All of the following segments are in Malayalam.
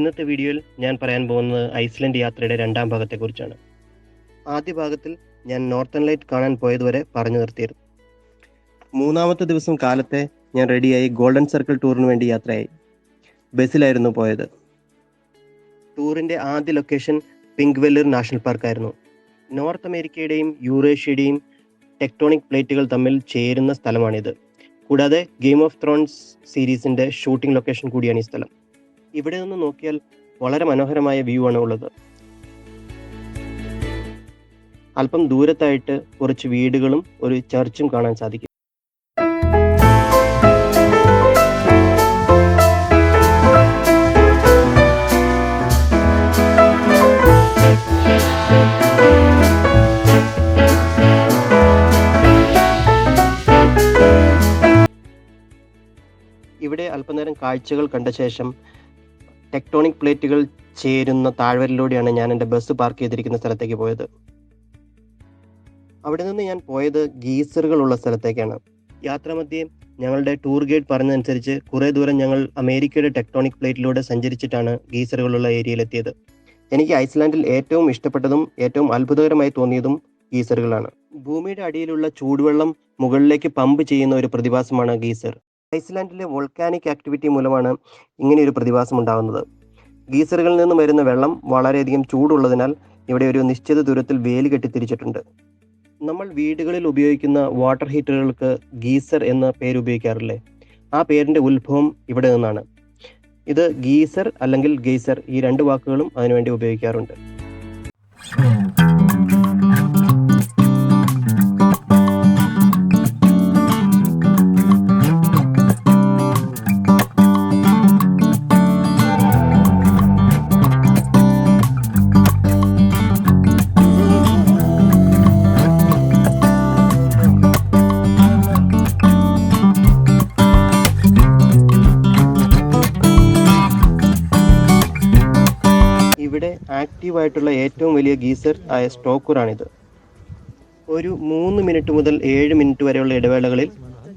ഇന്നത്തെ വീഡിയോയിൽ ഞാൻ പറയാൻ പോകുന്നത് ഐസ്ലൻഡ് യാത്രയുടെ രണ്ടാം ഭാഗത്തെക്കുറിച്ചാണ്. ആദ്യ ഭാഗത്തിൽ ഞാൻ നോർത്തേൺ ലൈറ്റ് കാണാൻ പോയതുവരെ പറഞ്ഞു നിർത്തിയിരുന്നു. മൂന്നാമത്തെ ദിവസം കാലത്തെ ഞാൻ റെഡിയായി ഗോൾഡൻ സർക്കിൾ ടൂറിന് വേണ്ടി യാത്രയായി. ബസ്സിലായിരുന്നു പോയത്. ടൂറിൻ്റെ ആദ്യ ലൊക്കേഷൻ പിങ്ക് വെല്ലൂർ നാഷണൽ പാർക്കായിരുന്നു. നോർത്ത് അമേരിക്കയുടെയും യൂറേഷ്യയുടെയും ടെക്ടോണിക് പ്ലേറ്റുകൾ തമ്മിൽ ചേരുന്ന സ്ഥലമാണിത്. കൂടാതെ ഗെയിം ഓഫ് ത്രോൺസ് സീരീസിൻ്റെ ഷൂട്ടിംഗ് ലൊക്കേഷൻ കൂടിയാണ് ഈ സ്ഥലം. ഇവിടെ നിന്ന് നോക്കിയാൽ വളരെ മനോഹരമായ വ്യൂ ആണ് ഉള്ളത്. അല്പം ദൂരത്തായിട്ട് കുറച്ച് വീടുകളും ഒരു ചർച്ചും കാണാൻ സാധിക്കും. ഇവിടെ അല്പനേരം കാഴ്ചകൾ കണ്ട ശേഷം ടെക്ടോണിക് പ്ലേറ്റുകൾ ചേരുന്ന താഴ്വരയിലൂടെയാണ് ഞാൻ എൻ്റെ ബസ് പാർക്ക് ചെയ്തിരിക്കുന്ന സ്ഥലത്തേക്ക് പോയത്. അവിടെ നിന്ന് ഞാൻ പോയത് ഗീസറുകളുള്ള സ്ഥലത്തേക്കാണ്. യാത്രാമധ്യേ ഞങ്ങളുടെ ടൂർ ഗൈഡ് പറഞ്ഞതനുസരിച്ച് കുറേ ദൂരം ഞങ്ങൾ അമേരിക്കയുടെ ടെക്ടോണിക് പ്ലേറ്റിലൂടെ സഞ്ചരിച്ചിട്ടാണ് ഗീസറുകളുള്ള ഏരിയയിലെത്തിയത്. എനിക്ക് ഐസ്ലാൻഡിൽ ഏറ്റവും ഇഷ്ടപ്പെട്ടതും ഏറ്റവും അത്ഭുതകരമായി തോന്നിയതും ഗീസറുകളാണ്. ഭൂമിയുടെ അടിയിലുള്ള ചൂടുവെള്ളം മുകളിലേക്ക് പമ്പ് ചെയ്യുന്ന ഒരു പ്രതിഭാസമാണ് ഗീസർ. ഐസ്ലാൻഡിലെ വോൾക്കാനിക് ആക്ടിവിറ്റി മൂലമാണ് ഇങ്ങനെയൊരു പ്രതിഭാസം ഉണ്ടാകുന്നത്. ഗീസറുകളിൽ നിന്ന് വരുന്ന വെള്ളം വളരെയധികം ചൂടുള്ളതിനാൽ ഇവിടെ ഒരു നിശ്ചിത ദൂരത്തിൽ വേലി കെട്ടി തിരിച്ചിട്ടുണ്ട്. നമ്മൾ വീടുകളിൽ ഉപയോഗിക്കുന്ന വാട്ടർ ഹീറ്ററുകൾക്ക് ഗീസർ എന്ന പേര് ഉപയോഗിക്കാറില്ലേ? ആ പേരിൻ്റെ ഉത്ഭവം ഇവിടെ നിന്നാണ്. ഇത് ഗീസർ അല്ലെങ്കിൽ ഗെയ്സർ, ഈ രണ്ട് വാക്കുകളും അതിനുവേണ്ടി ഉപയോഗിക്കാറുണ്ട്. ഇവിടെ ആക്റ്റീവായിട്ടുള്ള ഏറ്റവും വലിയ ഗീസർ ആയ സ്റ്റോക്കൂറാണിത്. ഒരു 3 മിനിറ്റ് മുതൽ 7 മിനിറ്റ് വരെയുള്ള ഇടവേളകളിൽ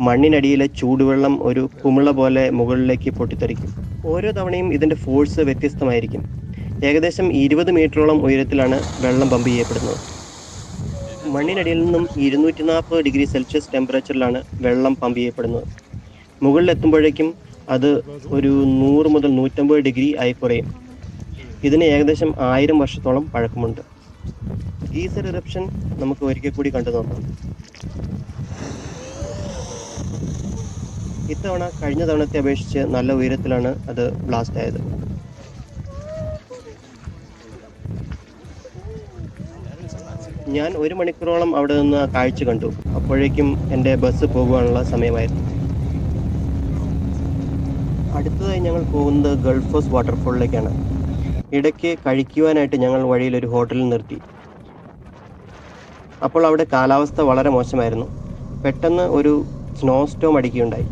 മണ്ണിനടിയിലെ ചൂടുവെള്ളം ഒരു കുമിള പോലെ മുകളിലേക്ക് പൊട്ടിത്തെറിക്കും. ഓരോ തവണയും ഇതിൻ്റെ ഫോഴ്സ് വ്യത്യസ്തമായിരിക്കും. ഏകദേശം 20 മീറ്ററോളം ഉയരത്തിലാണ് വെള്ളം പമ്പ് ചെയ്യപ്പെടുന്നത്. മണ്ണിനടിയിൽ നിന്നും 240 ഡിഗ്രി സെൽഷ്യസ് ടെമ്പറേച്ചറിലാണ് വെള്ളം പമ്പ് ചെയ്യപ്പെടുന്നത്. മുകളിലെത്തുമ്പോഴേക്കും അത് ഒരു 100 മുതൽ 150 ഡിഗ്രി ആയി കുറയും. ഇതിന് ഏകദേശം 1000 വർഷത്തോളം പഴക്കമുണ്ട്. ഗീസർ ഇറപ്ഷൻ നമുക്ക് ഒരിക്കൽ കൂടി കണ്ടു നോക്കാം. ഇത്തവണ കഴിഞ്ഞ തവണത്തെ അപേക്ഷിച്ച് നല്ല ഉയരത്തിലാണ് അത് ബ്ലാസ്റ്റ് ആയത്. ഞാൻ 1 മണിക്കൂറോളം അവിടെ നിന്ന് കാഴ്ച കണ്ടു. അപ്പോഴേക്കും എൻ്റെ ബസ് പോകുവാനുള്ള സമയമായിരുന്നു. അടുത്തതായി ഞങ്ങൾ പോകുന്നത് ഗൾഫോസ് വാട്ടർഫോളിലേക്കാണ്. ഇടയ്ക്ക് കഴിക്കുവാനായിട്ട് ഞങ്ങൾ വഴിയിൽ ഒരു ഹോട്ടലിൽ നിർത്തി. അപ്പോൾ അവിടെ കാലാവസ്ഥ വളരെ മോശമായിരുന്നു. പെട്ടെന്ന് ഒരു സ്നോ സ്റ്റോം അടിക്കുകയുണ്ടായി.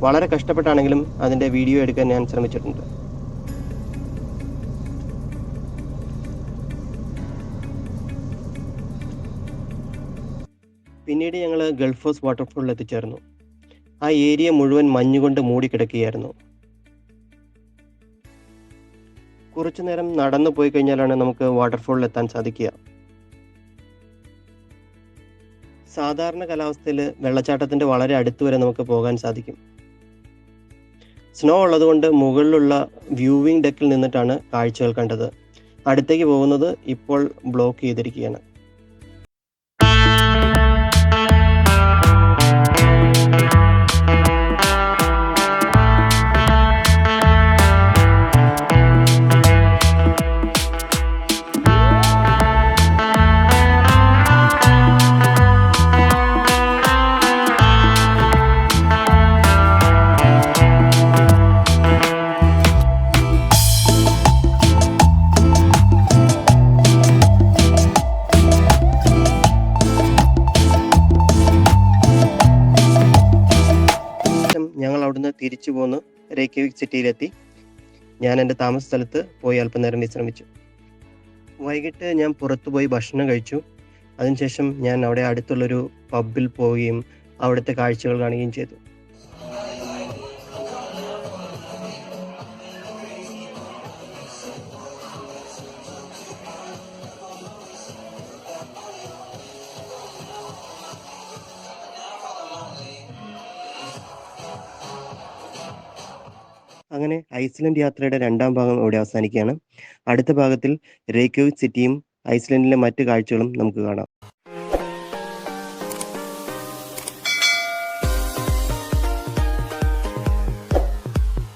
വളരെ കഷ്ടപ്പെട്ടാണെങ്കിലും അതിൻ്റെ വീഡിയോ എടുക്കാൻ ഞാൻ ശ്രമിച്ചിട്ടുണ്ട്. പിന്നീട് ഞങ്ങൾ ഗൾഫോസ് വാട്ടർഫോളിൽ എത്തിച്ചേർന്നു. ആ ഏരിയ മുഴുവൻ മഞ്ഞുകൊണ്ട് മൂടിക്കിടക്കുകയായിരുന്നു. കുറച്ചു നേരം നടന്നു പോയി കഴിഞ്ഞാലാണ് നമുക്ക് വാട്ടർഫോളിൽ എത്താൻ സാധിക്കുക. സാധാരണ കാലാവസ്ഥയിൽ വെള്ളച്ചാട്ടത്തിൻ്റെ വളരെ അടുത്ത് വരെ നമുക്ക് പോകാൻ സാധിക്കും. സ്നോ ഉള്ളതുകൊണ്ട് മുകളിലുള്ള വ്യൂവിംഗ് ഡെക്കിൽ നിന്നിട്ടാണ് കാഴ്ചകൾ കണ്ടത്. അടുത്തേക്ക് പോകുന്നത് ഇപ്പോൾ ബ്ലോക്ക് ചെയ്തിരിക്കുകയാണ്. ഞങ്ങൾ അവിടുന്ന് തിരിച്ചു പോന്ന് റേക്യവിക് സിറ്റിയിലെത്തി. ഞാൻ എൻ്റെ താമസ സ്ഥലത്ത് പോയി അല്പനേരം വിശ്രമിച്ചു. വൈകിട്ട് ഞാൻ പുറത്തു പോയി ഭക്ഷണം കഴിച്ചു. അതിനുശേഷം ഞാൻ അവിടെ അടുത്തുള്ളൊരു പബ്ബിൽ പോവുകയും അവിടുത്തെ കാഴ്ചകൾ കാണുകയും ചെയ്തു. അങ്ങനെ ഐസ്ലൻഡ് യാത്രയുടെ രണ്ടാം ഭാഗം ഇവിടെ അവസാനിക്കുകയാണ്. അടുത്ത ഭാഗത്തിൽ റേക്യവിക് സിറ്റിയും ഐസ്ലൻഡിലെ മറ്റു കാഴ്ചകളും നമുക്ക് കാണാം.